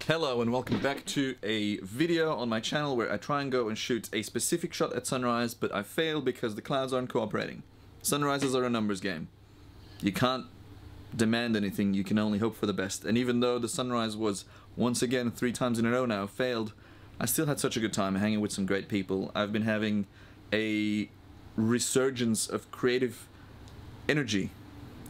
Hello and welcome back to a video on my channel where I try and go and shoot a specific shot at sunrise, but I fail because the clouds aren't cooperating. Sunrises are a numbers game. You can't demand anything, you can only hope for the best. And even though the sunrise was once again 3 times in a row now failed, I still had such a good time hanging with some great people. I've been having a resurgence of creative energy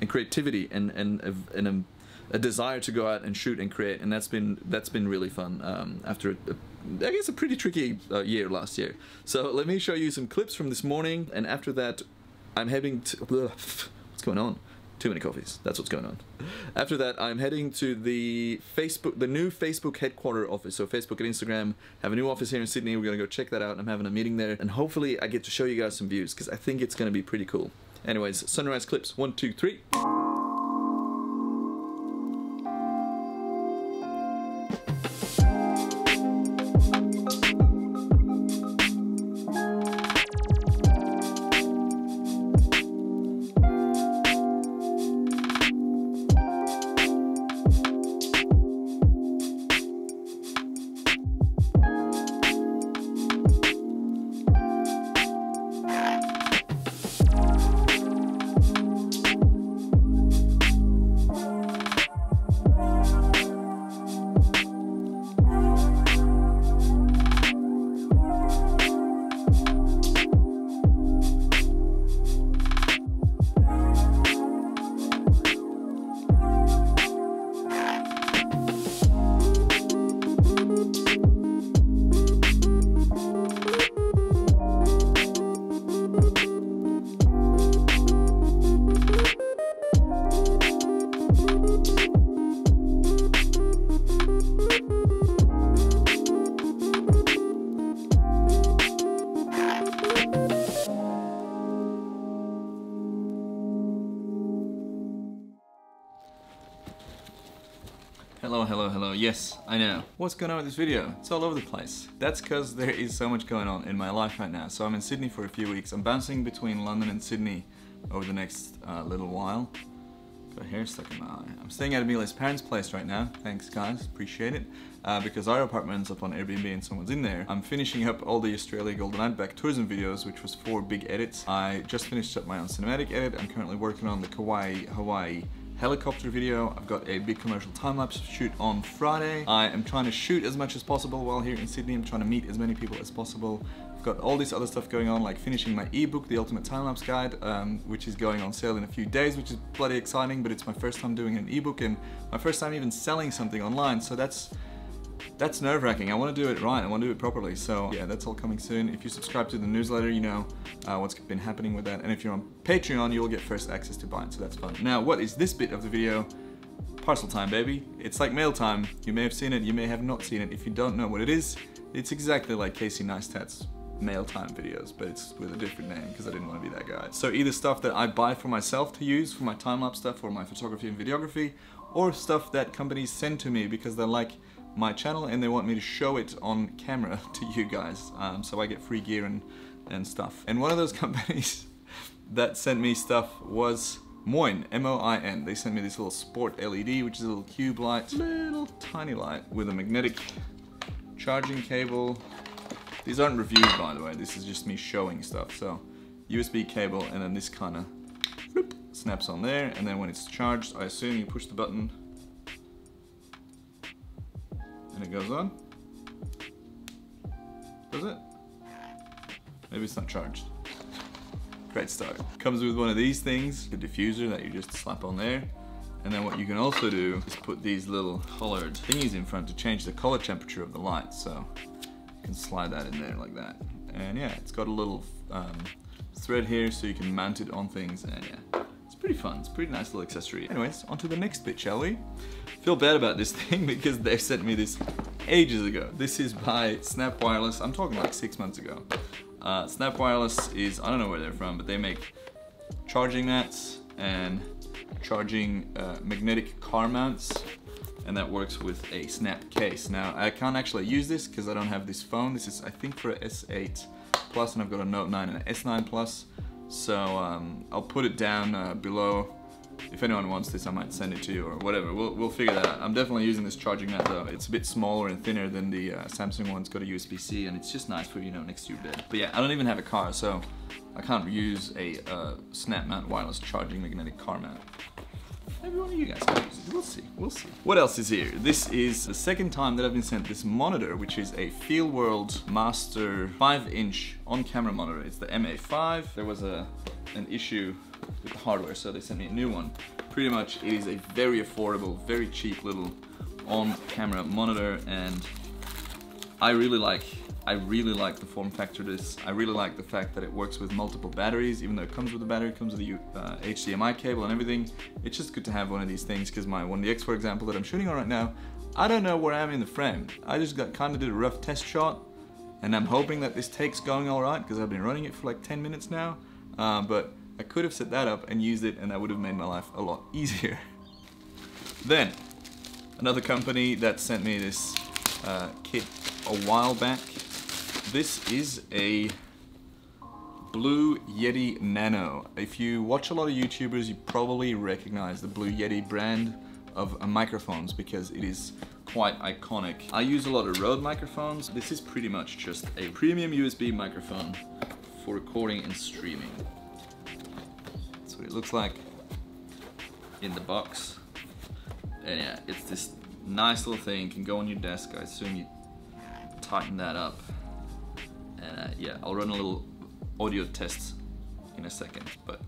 and creativity and a desire to go out and shoot and create, and that's been really fun after I guess a pretty tricky year last year. So let me show you some clips from this morning, and after that I'm heading to what's going on? Too many coffees. That's what's going on. After that, I'm heading to the new Facebook headquarter office. So Facebook and Instagram have a new office here in Sydney. We're gonna go check that out. I'm having a meeting there, and hopefully I get to show you guys some views because I think it's gonna be pretty cool. Anyways, sunrise clips. 1, 2, 3. Hello, yes, I know. What's going on with this video? It's all over the place. That's because there is so much going on in my life right now. So I'm in Sydney for a few weeks. I'm bouncing between London and Sydney over the next little while. Got hair stuck in my eye. I'm staying at Amelia's parents' place right now. Thanks guys, appreciate it. Because our apartment's up on Airbnb and someone's in there. I'm finishing up all the Australia Golden Outback tourism videos, which was 4 big edits. I just finished up my own cinematic edit. I'm currently working on the Kauai, Hawaii helicopter video. I've got a big commercial time-lapse shoot on Friday. I am trying to shoot as much as possible while here in Sydney. I'm trying to meet as many people as possible. I've got all this other stuff going on, like finishing my ebook, The Ultimate Time-Lapse Guide, which is going on sale in a few days, which is bloody exciting, but it's my first time doing an ebook and my first time even selling something online, so that's nerve-wracking. I want to do it right, I want to do it properly, so yeah, that's all coming soon. If you subscribe to the newsletter, you know what's been happening with that, and if you're on Patreon, you'll get first access to buy it, so that's fun. Now, what is this bit of the video? Parcel time, baby. It's like mail time. You may have seen it, you may have not seen it. If you don't know what it is, it's exactly like Casey Neistat's mail time videos, but it's with a different name because I didn't want to be that guy. So either stuff that I buy for myself to use for my time-lapse stuff or my photography and videography, or stuff that companies send to me because they like my channel and they want me to show it on camera to you guys, so I get free gear and stuff. And one of those companies that sent me stuff was Moin, M-O-I-N. They sent me this little sport LED, which is a little cube light, little tiny light with a magnetic charging cable. These aren't reviews, by the way, this is just me showing stuff. So USB cable, and then this kind of snaps on there, and then when it's charged, I assume you push the button and it goes on. Does it? Maybe it's not charged. Great start. Comes with one of these things, a diffuser that you just slap on there. And then what you can also do is put these little colored thingies in front to change the color temperature of the light. So you can slide that in there like that. And yeah, it's got a little thread here so you can mount it on things, and yeah. Pretty fun, it's a pretty nice little accessory. Anyways, on to the next bit, shall we? Feel bad about this thing because they sent me this ages ago. This is by Snap Wireless. I'm talking like 6 months ago. Snap Wireless is, I don't know where they're from, but they make charging mats and charging magnetic car mounts, and that works with a Snap case. Now, I can't actually use this because I don't have this phone. This is, I think, for a S8 Plus, and I've got a Note 9 and an S9 Plus. So I'll put it down below If anyone wants this, I might send it to you or whatever. We'll figure that out. I'm definitely using this charging mat though. It's a bit smaller and thinner than the Samsung one. It's got a USB-C and it's just nice for, you know, next to your bed. But yeah, I don't even have a car, so I can't use a snap mount wireless charging magnetic car mount. Maybe one of you guys can use it. We'll see. We'll see. What else is here? This is the second time that I've been sent this monitor, which is a Fieldworld Master 5-inch on-camera monitor. It's the MA5. There was an issue with the hardware, so they sent me a new one. Pretty much, it is a very affordable, very cheap little on-camera monitor, and I really like the form factor of this. I really like the fact that it works with multiple batteries, even though it comes with a battery, it comes with a HDMI cable and everything. It's just good to have one of these things, because my 1DX, for example, that I'm shooting on right now, I don't know where I am in the frame. I just kind of did a rough test shot, and I'm hoping that this take's going all right, because I've been running it for like 10 minutes now, but I could have set that up and used it, and that would have made my life a lot easier. Then, another company that sent me this kit a while back. This is a Blue Yeti Nano. If you watch a lot of YouTubers, you probably recognize the Blue Yeti brand of microphones because it is quite iconic. I use a lot of Rode microphones. This is pretty much just a premium USB microphone for recording and streaming. That's what it looks like in the box. And yeah, it's this nice little thing, can go on your desk. I assume you tighten that up. And yeah, I'll run a little audio test in a second, but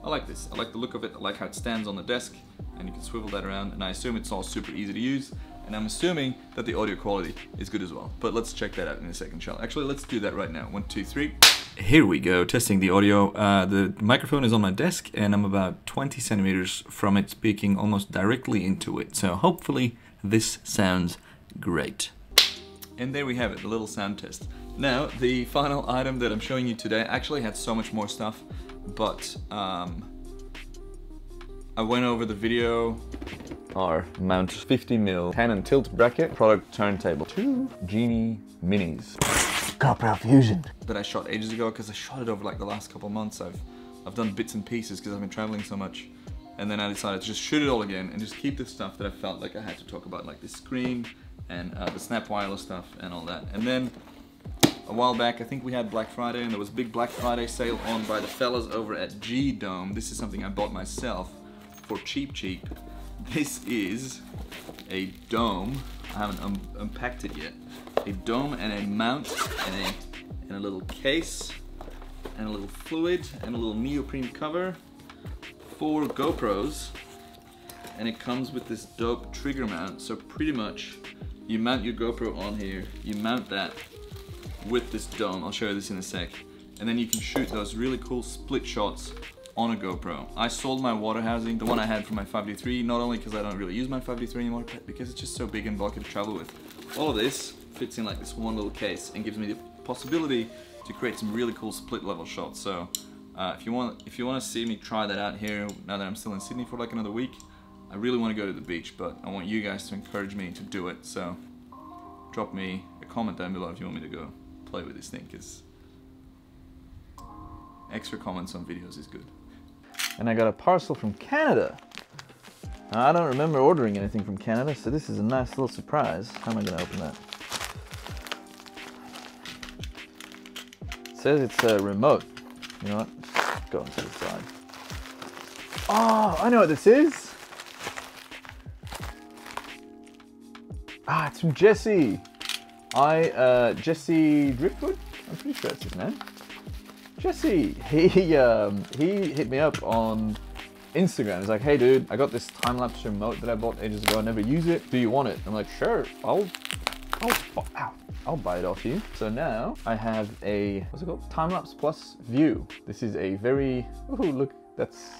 I like this. I like the look of it. I like how it stands on the desk and you can swivel that around, and I assume it's all super easy to use, and I'm assuming that the audio quality is good as well. But let's check that out in a second, shall we? Actually, let's do that right now. 1, 2, 3. Here we go, testing the audio. The microphone is on my desk and I'm about 20 centimeters from it, speaking almost directly into it. So hopefully this sounds great. And there we have it, the little sound test. Now, the final item that I'm showing you today actually had so much more stuff, but I went over the video. Our mount 50mm Canon tilt bracket, product turntable, 2 Genie Minis. GoPro Fusion. That I shot ages ago, because I shot it over like the last couple months. I've done bits and pieces because I've been traveling so much. And then I decided to just shoot it all again and just keep the stuff that I felt like I had to talk about, like the screen and the snap wireless stuff and all that. And then a while back, I think we had Black Friday, and there was a big Black Friday sale on by the fellas over at G-Dome. This is something I bought myself for cheap. This is a dome. I haven't unpacked it yet. A dome and a mount and a little case and a little fluid and a little neoprene cover for GoPros. And it comes with this dope trigger mount. So pretty much you mount your GoPro on here, you mount that with this dome. I'll show you this in a sec. And then you can shoot those really cool split shots on a GoPro. I sold my water housing, the one I had for my 5D3, not only because I don't really use my 5D3 anymore, but because it's just so big and bulky to travel with. All of this fits in like this one little case and gives me the possibility to create some really cool split level shots. So if you want to see me try that out here, now that I'm still in Sydney for like another week, I really want to go to the beach, but I want you guys to encourage me to do it. So drop me a comment down below if you want me to go play with this thing, because extra comments on videos is good. And I got a parcel from Canada. I don't remember ordering anything from Canada, so this is a nice little surprise. How am I going to open that? It says it's a remote. You know what? Just go into the side. Oh, I know what this is. Ah, it's from Jesse. Jesse Driftwood? I'm pretty sure that's his name. Jesse, he hit me up on Instagram. He's like, hey dude, I got this time-lapse remote that I bought ages ago. I never use it. Do you want it? I'm like, sure, I'll buy it off you. So now I have a, what's it called? Time-lapse plus view. This is a very, ooh, look, that's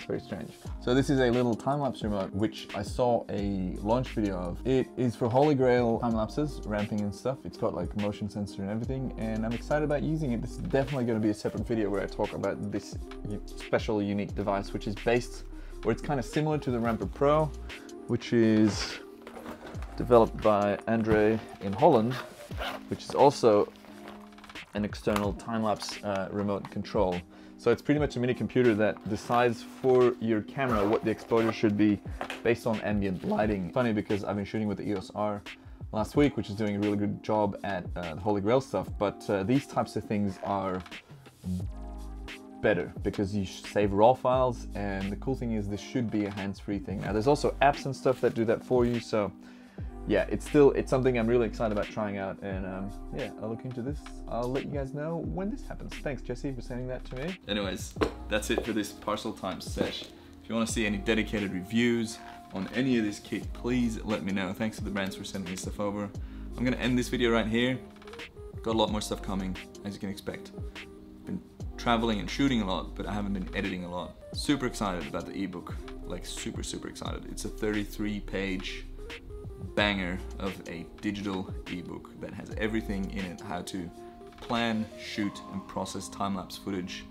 very strange. So this is a little time-lapse remote, which I saw a launch video of. It is for Holy Grail time-lapses, ramping and stuff. It's got like motion sensor and everything, and I'm excited about using it. This is definitely going to be a separate video where I talk about this special, unique device, which is based, or it's kind of similar to the Ramper Pro, which is developed by Andre in Holland, which is also an external time-lapse remote control. So it's pretty much a mini computer that decides for your camera what the exposure should be based on ambient lighting. Funny because I've been shooting with the EOS R last week, which is doing a really good job at the Holy Grail stuff, but these types of things are better because you save raw files, and the cool thing is this should be a hands-free thing. Now there's also apps and stuff that do that for you, so yeah, it's something I'm really excited about trying out, and yeah, I'll look into this. I'll let you guys know when this happens. Thanks Jesse for sending that to me. Anyways, that's it for this Parcel Time sesh. If you want to see any dedicated reviews on any of this kit, please let me know. Thanks to the brands for sending me stuff over. I'm gonna end this video right here. Got a lot more stuff coming, as you can expect. Been traveling and shooting a lot, but I haven't been editing a lot. Super excited about the ebook, like super excited. It's a 33-page banger of a digital ebook that has everything in it, how to plan, shoot, and process time-lapse footage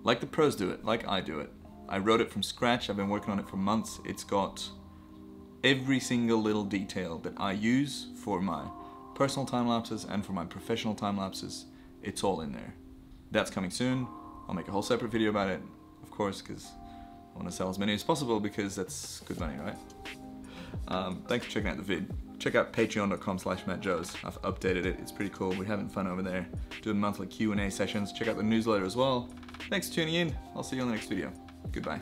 like the pros do it, like I do it. I wrote it from scratch. I've been working on it for months. It's got every single little detail that I use for my personal time lapses and for my professional time lapses. It's all in there. That's coming soon. I'll make a whole separate video about it, of course, because I want to sell as many as possible, because that's good money, right? Thanks for checking out the vid. Check out patreon.com/mattjoes. I've updated it. It's pretty cool. We're having fun over there. Doing monthly Q&A sessions. Check out the newsletter as well. Thanks for tuning in. I'll see you on the next video. Goodbye.